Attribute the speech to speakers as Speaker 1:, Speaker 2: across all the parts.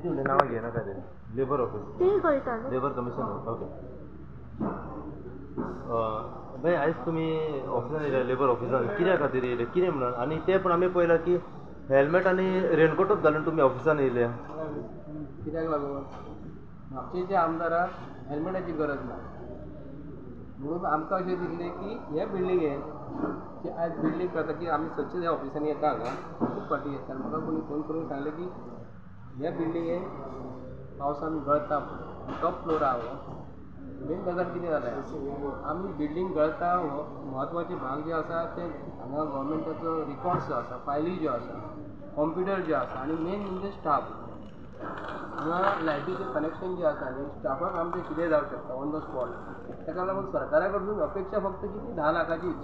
Speaker 1: तेंची उलय नांवां घेयनाका ते लेबर ऑफिस
Speaker 2: ते कळटा न्हू
Speaker 1: लेबर कमिशन ओके भाई आयज तुमी ऑफिसान येयले लेबर ऑफिसान कित्या खातीर येयले कितें म्हणून आनी ते पूण आमी पळयलां की हेल्मेट आनी रेनकोटूच घालून तुमी ऑफिसान येयले
Speaker 3: कित्याक लागून म्हापशेच्या जे आमदाराक हेल्मेटाची गरज ना म्हणून आमकां अशें दिसलें की हे बिल्डिंगेन की आयज बिल्डींग करता की आमी सदचे ह्या ऑफिसांनी येता हांगा खूब फावटी येता म्हाका कोणी फोन करून सांगलें की हे बिल्डिंगेन पावसान गळटा टॉप फ्लोर आहा हो मेन गजाल कितें जालें आमी बिल्डींग गळटा हो म्हत्वाचे भाग जे आसा ते हांगा गव्हर्मेंटाचो रिकॉर्ड्स जो आसा फायली ज्यो आसा कॉम्प्युटर जे आसा आनी मेन म्हणजे स्टाफ हांगा लायटीचें कनेक्शन जें आसा न्ही स्टाफाक आमचें कितें जावंक शकता ऑन द स्पॉट ताका लागून सरकारा कडसून अपेक्षा फक्त किती 10 लाखाचीच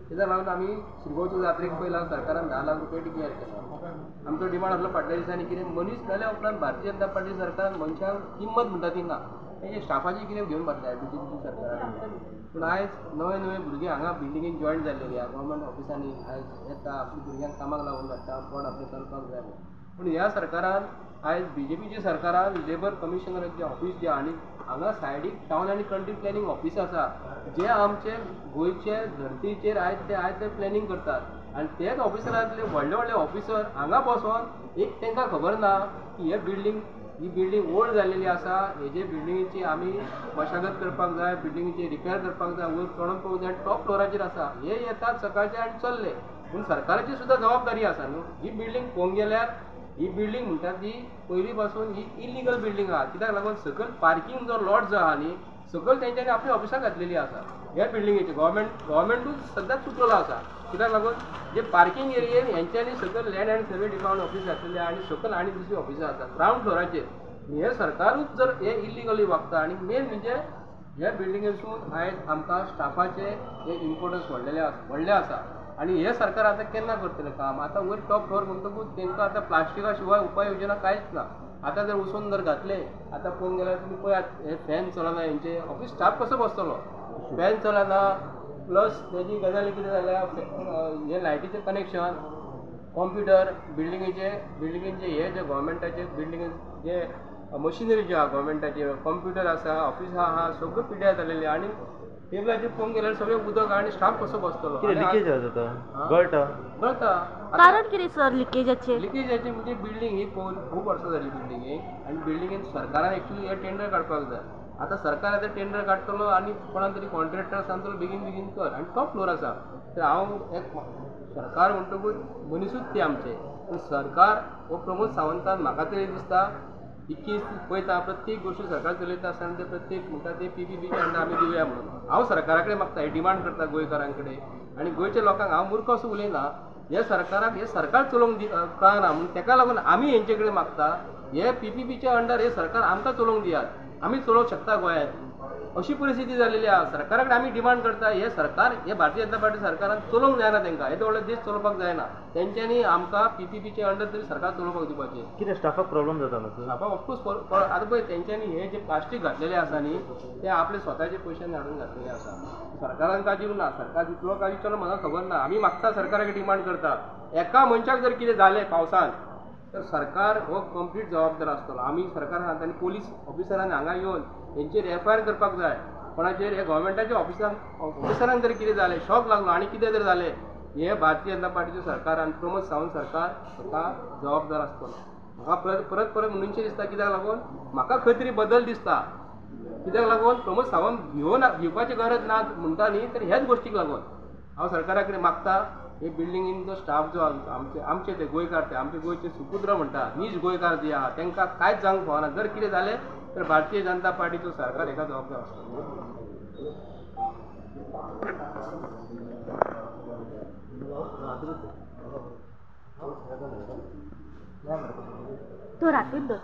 Speaker 3: कित्याक लागून आमी शिरगांवच्या जात्रेक पयला सरकारान 10 लाख रुपया डिक्लेअर केला आमचो डिमांड आसलो फाटल्या दिसांनी कितें मनीस मेल्या उपरांत भारतीय जनता पार्टी सरकारान मनशांक किंमत म्हणटा ती ना तेजे स्टाफाची कितें घेवन बसल्या बीजेपी सरकारान पूण आयज नवे नवे भुरगे हांगा बिल्डिंगेन जॉयन जाल्लेले आहा गव्हर्मेंट ऑफिसांनी आयज येता आपल्या भुरग्यांक कामाक लागून धाडटा पोट आपलें चलपाक जाय पूण ह्या सरकारान आयज बीजेपीच्या सरकारान लेबर कमिशनराचें ऑफिस जें आनी हांगा सायडीक टावन आनी कंट्री प्लॅनिंग ऑफिस आसा जे आमचे गोंयचे धर्तीचेर आयज ते प्लॅनिंग करतात आनी तेच ऑफिसरांतले व्हडले व्हडले ऑफिसर हांगा बसोन एक तांकां खबर ना की ही बिल्डींग ओल्ड जाल्लेली आसा हेजे बिल्डिंगेची आमी मशागत करपाक जाय बिल्डिंगेची रिपेर करपाक जाय वयर चडोवन पळोवंक जाय टॉप फ्लोराचेर आसा हे येतात सकाळचे आनी चल्ले पूण सरकाराची सुद्दां जबाबदारी आसा न्हू ही बिल्डींग पळोवंक गेल्यार ही बिल्डींग म्हणटा ती पयलीं पासून ही इलिगल बिल्डींग आहा कित्याक लागून सकयल पार्किंग जो लॉट जो आहा न्ही सकयल तेंच्यांनी आपली ऑफिसां घातलेली आसा ह्या बिल्डिंगेची गव्हर्मेंटूच सद्याक चुकलेलो आसा कित्याक लागून जे पार्किंग एरियेन हेंच्यांनी सकयल land and survey department office घातलेलें आनी सकयल आनी दुसरी ऑफिसां आसात ग्रावंड फ्लोराचेर हे सरकारूच जर हे इलिगली वागता आनी मेन म्हणजे ह्या बिल्डिंगेसून आयज आमकां स्टाफाचे हे इम्पोर्टन्स व्हडले आसा आनी हे सरकार आतां केन्ना करतलें काम आतां वयर टॉप फ्लोर म्हणटकूच तांकां आतां प्लास्टिका शिवाय उपाय योजना कांयच ना आतां जर वचून जर घातले आतां पळोवंक गेल्यार तुमी पळयात हे फॅन चलना हेंचे ऑफिस स्टाफ कसो बसतलो फॅन चलना प्लस तेजी गजाली कितें जाल्या हे लायटीचें कनेक्शन कॉम्प्युटर बिल्डिंगेचे हे जे गव्हर्मेंटाचे बिल्डिंगे जे मशिनरी ज्यो आहा गव्हर्मेंटाचे कॉम्प्युटर आसा ऑफिस आहा सगळ्यो पिड्ड्यार जालेली आनी टेबलाचेर पळोवंक गेल्यार सगळें उदक आनी स्टाफ कसो बसतलो
Speaker 1: लिकेज जाता गळटा
Speaker 2: कारण कितें सर लिकेजाचें
Speaker 3: म्हणजे बिल्डींग ही खूब वर्सां जाली बिल्डिंगेक आनी बिल्डिंगेन सरकारान एक्चुली हे टेंडर काडपाक जाय आतां सरकार आतां टेंडर काडटलो आनी कोणाक तरी कॉन्ट्रॅक्टर सांगतलो बेगीन कर आनी टॉप फ्लोर आसा तर हांव एक सरकार म्हणटकूच मनीसूच ते आमचे पूण सरकार हो प्रमोद सावंतान म्हाका तरी दिसता इतकी पळयता प्रत्येक गोश्ट सरकार चलयता आसतना ते प्रत्येक म्हणटा ते PPPच्या अंडर आमी दिवया म्हणून हांव सरकारा कडेन मागता हे डिमांड करता गोंयकारां कडेन आनी गोंयच्या लोकांक हांव मूर्ख असो उलयना हे सरकाराक हे सरकार चलोवंक कळना म्हणून ताका लागून आमी हेंचे कडेन मागता हे PPPच्या अंडर हे सरकार आमकां चलोवंक दियात आमी चलोवंक शकता गोंयांत अशी परिस्थिती जालेली आहा सरकारा कडेन आमी डिमांड करता हे सरकार हे भारतीय जनता पार्टी सरकारान चलोवंक जायना तांकां येदो व्हडलो देश चलोवपाक जायना तेंच्यांनी आमकां PPPच्या अंडर तरी सरकार चलोवपाक दिवपाचें
Speaker 1: कितें स्टाफाक प्रॉब्लम जाता न्हू
Speaker 3: स्टाफाक ऑफकोर्स आतां पळय तेंच्यांनी हे जे प्लास्टीक घातलेलें आसा न्ही ते आपले स्वताचे पयशांनी हाडून घातलेलें आसा सरकारान काजीव ना सरकार जितलो काजीव चलो म्हाका खबर ना आमी मागता सरकारा कडेन डिमांड करता एका मनशाक जर कितें जालें पावसान तर सरकार हो कंप्लीट जबाबदार आसतलो आमी सरकारान आतां आनी पुलीस ऑफिसरांनी हांगा येवन हेंचेर FIR करपाक जाय कोणाचेर हे गव्हर्मेंटाच्या ऑफिसरांक जर कितें जालें शॉक लागलो आनी कितें जर जालें हे भारतीय जनता पार्टीचें सरकार आनी प्रमोद सावंत सरकार हाका जबाबदार आसतलो म्हाका परत म्हणूनशें दिसता कित्याक लागून म्हाका खंय तरी बदल दिसता कित्याक लागून प्रमोद सावंत घेवपाची गरज ना म्हणटा न्ही तर हेच गोश्टीक लागून हांव सरकारा कडेन मागता हे बिल्डिंगेन जो स्टाफ जो आमचे ते गोंयकार ते आमचे गोंयचे सुपुत्र म्हणटा नीज गोंयकार जे आहा तांकां कांयच जावंक फावना जर कितें जालें तर भारतीय जनता पार्टीचो सरकार हेका जबाबदार आसतलो
Speaker 2: तो रातीन दर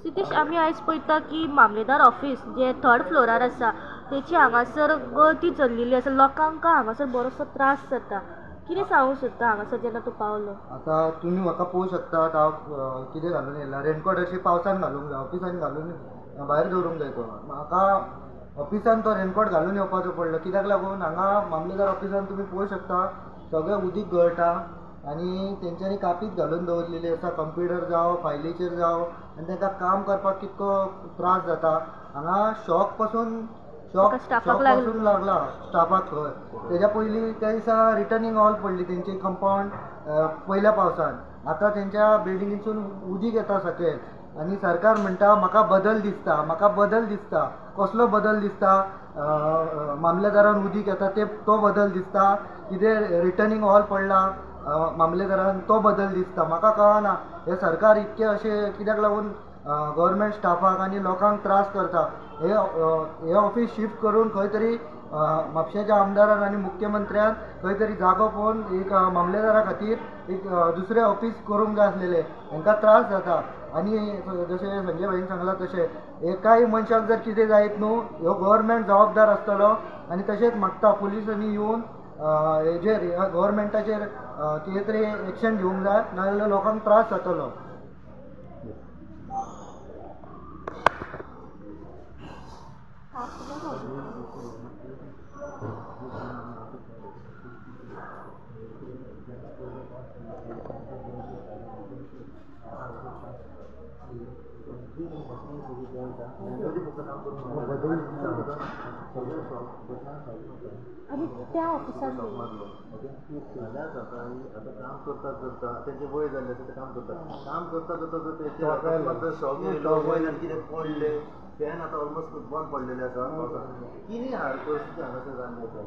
Speaker 2: सितेश आमी आयज पळयता की मामलेदार ऑफिस जे 3rd फ्लोरार आसा तेची हांगासर गळती चल्लेली आसा लोकांक हांगासर बरोसो त्रास जाता कितें सांगूंक सोदता हांगासर जेन्ना तूं पावलो
Speaker 4: आतां तुमी म्हाका पळोवंक शकतात हांव कितें घालून येयला रेनकोट अशी पावसान घालूंक जाय ऑफिसान घालून भायर दवरूंक जाय तो म्हाका ऑफिसान तो रेनकोट घालून येवपाचो पडलो कित्याक लागून हांगा मामलेदार ऑफिसान तुमी पळोवंक शकता सगळें उदीक गळटा आनी तेंच्यांनी कापीत घालून दवरलेली आसा कंप्युटर जावं फायलीचेर जावं आनी तांकां काम करपाक कितको त्रास जाता हांगा शॉक पासून लागला स्टाफाक खंय तेज्या पयलीं त्या दिसा रिटर्निंग हॉल पडली तेंची कंपाउंड पयल्या पावसान आतां तेंच्या बिल्डिंगेसून उदीक येता सकयल आनी सरकार म्हणटा म्हाका बदल दिसता कसलो बदल दिसता मामलेदारान उदीक येता तो बदल दिसता कितें रिटर्निंग हॉल पडला मामलेदारान तो बदल दिसता म्हाका कळना हे सरकार इतके अशें कित्याक लागून गव्हर्मेंट स्टाफाक आनी लोकांक त्रास करता हे ऑफिस शिफ्ट करून खंय तरी म्हापशेच्या आमदारान आनी मुख्यमंत्र्यान खंय तरी जागो पळोवन एक मामलेदारा खातीर एक दुसरें ऑफिस करूंक जाय आसलेलें हांकां त्रास जाता आनी जशें संजय भाईन सांगलां तशें एकाय मनशाक जर कितें जायत न्हू ह्यो गव्हर्मेंट जबाबदार आसतलो आनी तशेंच मागता पुलिसांनी येवन हेजेर गव्हर्मेंटाचेर कितें तरी एक्शन घेवंक जाय नाजाल्यार लोकांक त्रास जातलो.
Speaker 2: आणि त्या ऑफिसात
Speaker 1: आता काम करता त्यांचे वय झाले ते काम करता शॉक वय कितें पडले फॅन आता ऑलमोस्ट बंद पडलेले आसा कितें हाड परिस्थिती हांगासर जाल्ली आसा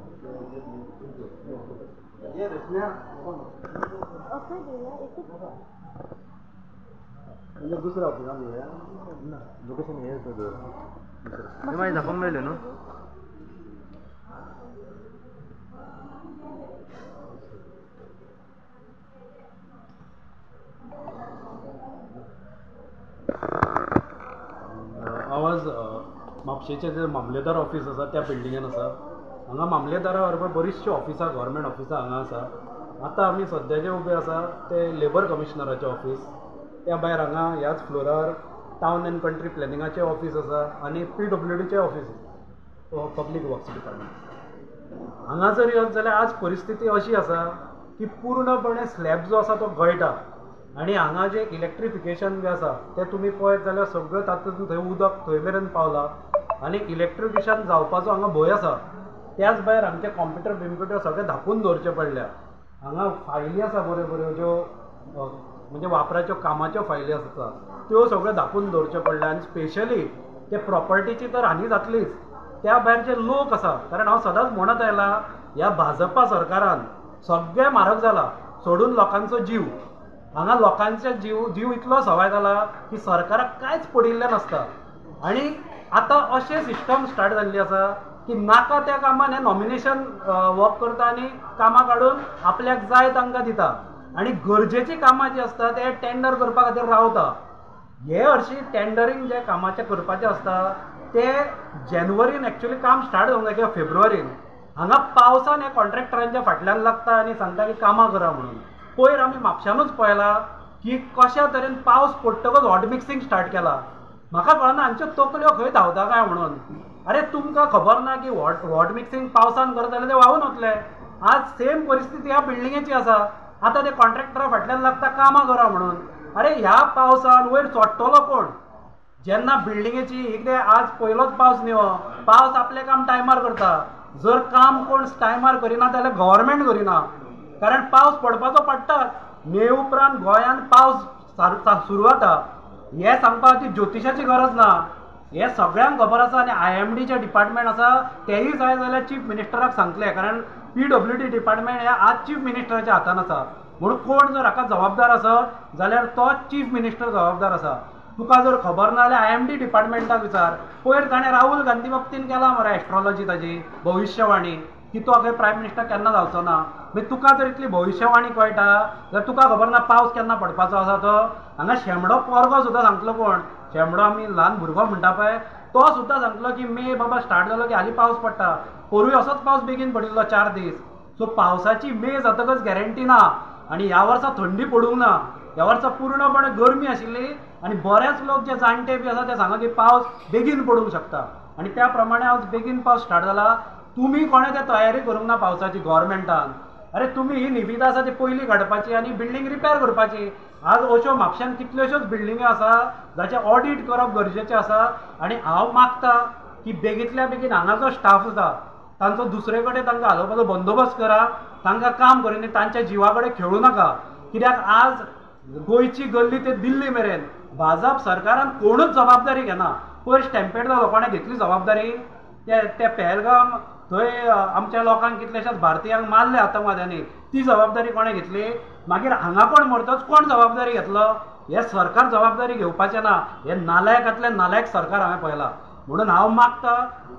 Speaker 1: दुसऱ्या ऑफिसान घेऊया लोकेशन हे मागीर दाखोवंक मेळ्ळें न्हू.
Speaker 5: आवाज म्हापशेचें जे मामलेदार ऑफिस आसा त्या बिल्डिंगेन आसा हांगा मामलेदारा बरोबर बरीचशी ऑफिसां गव्हर्मेंट ऑफिसां हांगा आसा. आतां आमी सद्या जे उबे आसा ते लेबर कमिशनराचें ऑफिस त्या भायर हांगा ह्याच फ्लोरार टावन एंड कंट्री प्लॅनिंगाचें ऑफिस आसा आनी PWDचें ऑफिस पब्लीक वर्क्स डिपार्टमेंट. हांगा जर येत जाल्यार आज परिस्थिती अशी आसा की पूर्णपणे स्लॅब जो आसा तो गळटा आनी हांगा जे इलेक्ट्रिफिकेशन बी आसा तें तुमी पळयत जाल्यार सगळें तातूंत थंय उदक थंय मेरेन पावलां आनी इलेक्ट्रिफिकेशन जावपाचो हांगा भंय आसा. त्याच भायर आमचे कॉम्प्युटर सगळे धापून दवरचे पडल्या. हांगा फायली आसा बऱ्यो बऱ्यो ज्यो म्हणजे वापराच्यो कामाच्यो फायली आसता त्यो सगळ्यो धापून दवरच्यो पडल्या आनी स्पेशली ते प्रॉपर्टीची तर हानी जातलीच त्या भायर जे लोक आसा कारण हांव सदांच म्हणत आयला ह्या भाजपा सरकारान सगळें म्हारग जाला सोडून लोकांचो जीव. हांगा लोकांचे जीव इतलो सवाय जाला की सरकाराक कांयच पडिल्लें नासता आनी आतां अशें सिस्टम स्टार्ट जाल्ली आसा की नाका त्या कामान हे नॉमिनेशन वर्क करता आनी कामां काडून आपल्याक जाय तांकां दिता आनी गरजेची कामां जी आसता ते टेंडर करपा खातीर रावता. हे हरशीं टेंडरींग जे कामाचें करपाचें आसता ते जानेवारीन एक्चुअली काम स्टार्ट जावंक जाय किंवा फेब्रुवारीन. हांगा पावसान हे कॉन्ट्रॅक्टरांच्या फाटल्यान लागता आनी सांगता की कामां करा म्हणून. पयर आमी म्हापशानूच पळयला की कशा तरेन पावस पडटकच हॉट मिक्सिंग स्टार्ट केला. म्हाका कळना हांच्यो तकल्यो खंय धांवता काय म्हणून. अरे तुमकां खबर ना की हॉट मिक्सिंग पावसान करता जाल्यार ते व्हांवून वतले. आज सेम परिस्थिती ह्या बिल्डिंगेची आसा. आतां ते कॉन्ट्रॅक्टरा फाटल्यान लागता कामां करा म्हणून. अरे ह्या पावसान वयर चोडटलो कोण जेन्ना बिल्डिंगेची कितें आज पयलोच पावस न्ही हो. पावस आपलें काम टायमार करता. जर काम कोण टायमार करिना जाल्यार गव्हर्मेंट करिना कारण पावस पडपाचो पडटाच. मे उपरांत गोंयांत पावस सुरू जाता हें सांगपाक ती ज्योतिशाची गरज ना. हे सगळ्यांक खबर आसा आनी IMDचे डिपार्टमेंट आसा तेयी जाय जाल्यार चीफ मिनिस्टराक सांगतले कारण PWD डिपार्टमेंट हे आज चीफ मिनिस्टराच्या हातान आसा. म्हणून कोण जर हाका जबाबदार आसत जाल्यार तो चीफ मिनिस्टर जबाबदार आसा. तुका जर खबर ना जाल्यार IMD डिपार्टमेंटाक विचार. पयर ताणें राहुल गांधी बाबतीन केला मरे एस्ट्रॉलॉजी ताजी भविश्यवाणी की तो खंय प्रायम मिनिस्टर केन्ना जावचो ना. मागीर तुका जर इतली भविश्यवाणी कळटा जाल्यार तुका खबर ना पावस केन्ना पडपाचो आसा तो. हांगा शेमडो पोरगो सुद्दां सांगतलो कोण शेमडो आमी ल्हान भुरगो म्हणटा पळय तो सुद्दां सांगतलो की मे बाबा स्टार्ट जालो की हालीं पावस पडटा. पोरूय असोच पावस बेगीन पडिल्लो 4 दीस. सो पावसाची मे जातकच गॅरंटी ना आनी ह्या वर्सा थंडी पडूंक ना. ह्या वर्सा पूर्णपणे गरमी आशिल्ली आनी बरेच लोक जे जाणटे बी आसा ते सांगा की पावस बेगीन पडूंक शकता आनी त्या प्रमाणे आज बेगीन पावस स्टार्ट जाला. तुमी कोणें ते तयारी करूंक ना पावसाची गव्हर्मेंटान. अरे तुमी ही निविदा आसा ती पयलीं काडपाची आनी बिल्डींग रिपेर करपाची. आज अश्यो म्हापश्यान कितल्योश्योच बिल्डिंगी आसा जाचे ऑडिट करप गरजेचें आसा. आनी हांव मागता की बेगींतल्या बेगीन हांगा जो स्टाफ आसा तांचो दुसरे कडेन तांकां घालोवपाचो बंदोबस्त करा. तांकां काम करिना, तांच्या जिवा कडेन खेळूं नाका. कित्याक आज गोंयची गल्ली ते दिल्ली मेरेन भाजप सरकारान कोणूच जबाबदारी घेना. पयर स्टॅम्पेड जालो, कोणें घेतली जबाबदारी? ते पहलगाम थंय आमच्या लोकांक कितलेशेच भारतीयांक मारले आतंकवाद्यांनी, ती जबाबदारी कोणें घेतली? मागीर हांगा कोण मरतच कोण जबाबदारी घेतलो? हे सरकार जबाबदारी घेवपाचें ना. हे नालायकांतले नालायक सरकार हांवें पळयला. म्हणून हांव मागता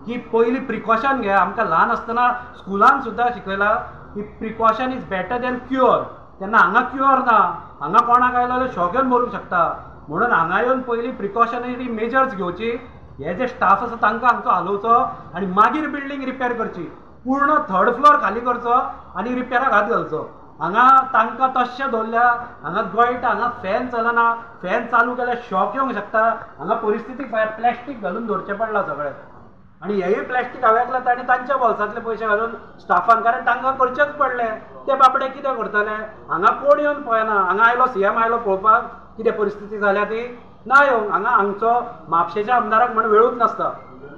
Speaker 5: की पयलीं प्रिकॉशन घे. आमकां ल्हान आसतना स्कुलान सुद्दां शिकयलां की precaution is better than cure. तेन्ना हांगा क्युअर ना. हांगा कोणाक आयलो जाल्यार शॉक येवन मरूंक शकता. म्हणून हांगा येवन पयलीं प्रिकॉशनरी मेजर्स घेवची. हे जे स्टाफ आसा तांकां हांगचो हालोवचो आनी मागीर बिल्डींग रिपेर करची. पूर्ण 3rd फ्लोर खाली करचो आनी रिपेराक हात घालचो. हांगा तांकां तशें दवरल्या, हांगा गळटा, हांगा फॅन चलना. फॅन चालू केल्यार शॉक येवंक शकता. हांगा परिस्थिती भायर प्लॅस्टीक घालून दवरचें पडलां सगळें. आनी हेय प्लॅस्टीक हांवें एकला ताणें तांच्या बोल्सांतले पयशे घालून स्टाफान, कारण तांकां करचेच पडले. ते बाबडे कितें करतले? हांगा कोण येवन पळयना. हांगा आयलो CM आयलो पळोवपाक कितें परिस्थिती जाल्या ती? ना येवंक. हांगचो म्हापशेच्या आमदाराक म्हण वेळूच नासता.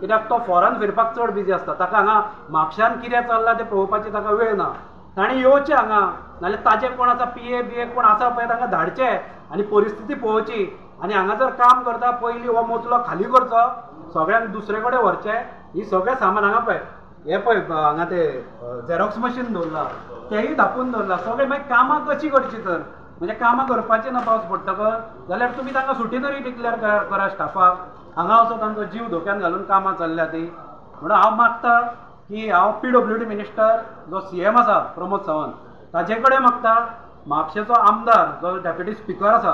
Speaker 5: कित्याक तो फॉरन फिरपाक चड बिजी आसता. ताका हांगा म्हापश्यान कितें चल्लां तें पळोवपाची ताका वेळ ना. ताणें येवचें हांगा, नाल्यार ताजे कोण आसा PA BA कोण आसा पळय तांकां धाडचे आनी परिस्थिती पळोवची. आनी हांगा जर काम करता पयलीं हो मजलो खाली करचो, सगळ्यांक दुसरे कडेन व्हरचें. ही सगळें सामान हांगा पळय, हे पळय हांगा ते झेरॉक्स मशीन दवरला, तेंय धापून दवरला. सगळें मागीर कामां कशी करची? तर म्हणजे कामां करपाचें ना पावस पडटकच जाल्यार तुमी तांकां सुटी तरी डिक्लेअर करा स्टाफाक. हांगा वचून तांचो जीव धोक्यान घालून कामां चल्ल्या ती. म्हणून हांव मागता की हांव PWD मिनिस्टर जो CM आसा प्रमोद सावंत ताजे कडेन मागता, म्हापशेचो आमदार जो डेप्युटी स्पिकर आसा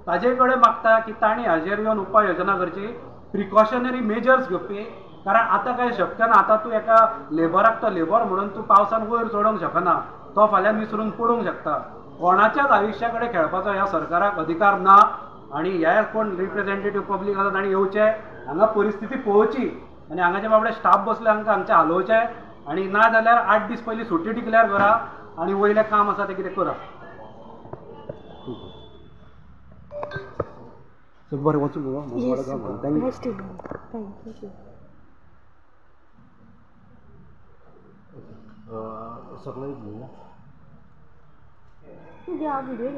Speaker 5: ताजे कडेन मागता की तांणी हाजेर येवन उपाय योजना करची, प्रिकॉशनरी मेजर्स घेवपी. कारण आतां कांय शक्य ना. आतां तूं एका लेबराक तो लेबर म्हणून तूं पावसान वयर चडोवंक शकना. तो फाल्यां विसरून पडूंक शकता. कोणाच्याच आयुश्या कडेन खेळपाचो ह्या सरकाराक अधिकार ना. आनी हे कोण रिप्रेझेंटेटीव पब्लीक आसा तांणी येवचे, हांगा परिस्थिती पळोवची आनी हांगाचे बाबडे स्टाफ बसले हांकां हांगचे हालोवचे. आनी ना जाल्यार 8 दीस पयलीं सुटी डिक्लेअर करा आनी वयलें काम आसा तें कितें करा. बरें वचूं गो.
Speaker 1: सगळें घेऊया.
Speaker 2: व्हिडिओ